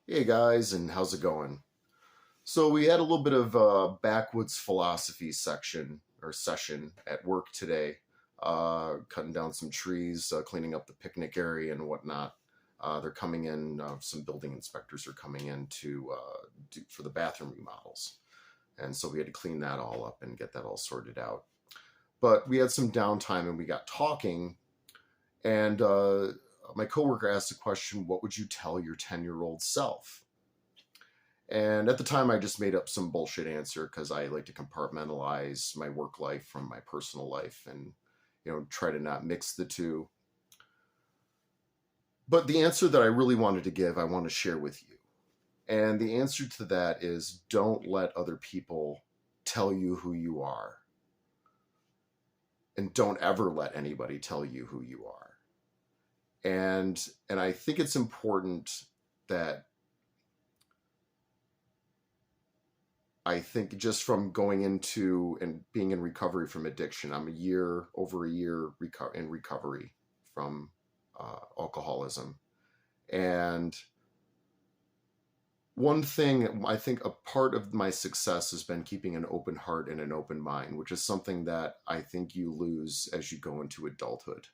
Hey guys, and how's it going? So we had a little bit of a backwoods philosophy section or session at work today, cutting down some trees, cleaning up the picnic area and whatnot. They're coming in. Some building inspectors are coming in to for the bathroom remodels, and so we had to clean that all up and get that all sorted out. But we had some downtime and we got talking, and my coworker asked the question, "What would you tell your 10-year-old self?" And at the time, I just made up some bullshit answer because I like to compartmentalize my work life from my personal life and, try to not mix the two. But the answer that I really wanted to give, I want to share with you. And the answer to that is don't let other people tell you who you are. And don't ever let anybody tell you who you are. And I think it's important that I think just from going into and being in recovery from addiction, I'm over a year in recovery from alcoholism. And one thing, I think a part of my success has been keeping an open heart and an open mind, which is something that I think you lose as you go into adulthood.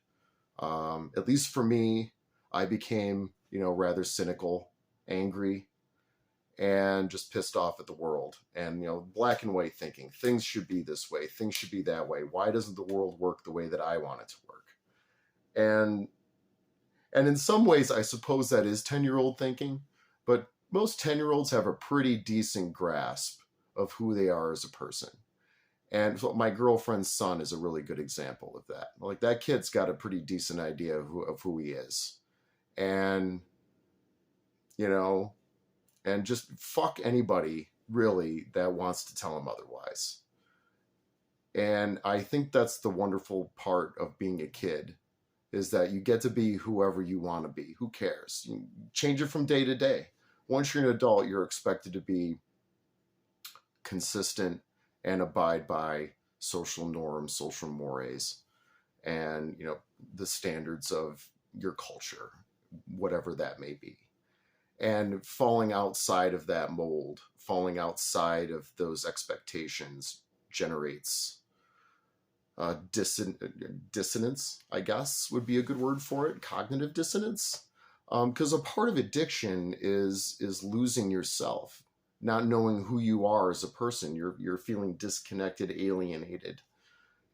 At least for me, I became, rather cynical, angry, and just pissed off at the world and black and white thinking. Things should be this way, things should be that way. Why doesn't the world work the way that I want it to work? And in some ways I suppose that is 10-year-old thinking, but most 10-year-olds have a pretty decent grasp of who they are as a person. And so my girlfriend's son is a really good example of that. Like, that kid's got a pretty decent idea of who he is. And you know and just fuck anybody really that wants to tell him otherwise. And I think that's the wonderful part of being a kid, is that you get to be whoever you want to be. Who cares? You change it from day to day. Once you're an adult, you're expected to be consistent and abide by social norms, social mores, and the standards of your culture, whatever that may be. And falling outside of that mold, falling outside of those expectations generates dissonance, I guess would be a good word for it, cognitive dissonance. Because a part of addiction is losing yourself, not knowing who you are as a person. You're feeling disconnected, alienated,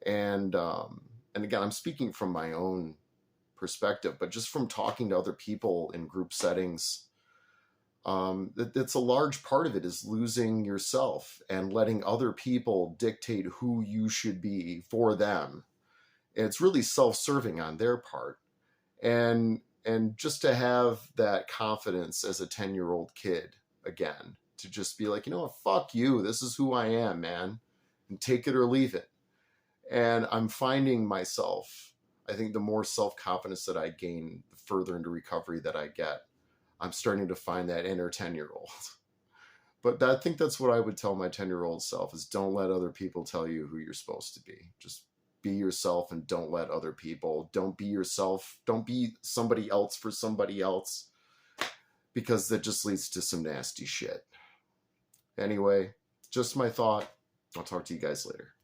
and again, I'm speaking from my own perspective, but just from talking to other people in group settings, that's a large part of it, is losing yourself and letting other people dictate who you should be for them. And it's really self-serving on their part. And just to have that confidence as a 10-year-old kid again, to just be like, fuck you, this is who I am, man, and take it or leave it. And I'm finding myself, I think the more self-confidence that I gain, the further into recovery that I get, I'm starting to find that inner 10-year-old. But I think that's what I would tell my 10-year-old self, is don't let other people tell you who you're supposed to be. Just be yourself and don't let other people. Don't be yourself. Don't be somebody else for somebody else, because that just leads to some nasty shit. Anyway, just my thought. I'll talk to you guys later.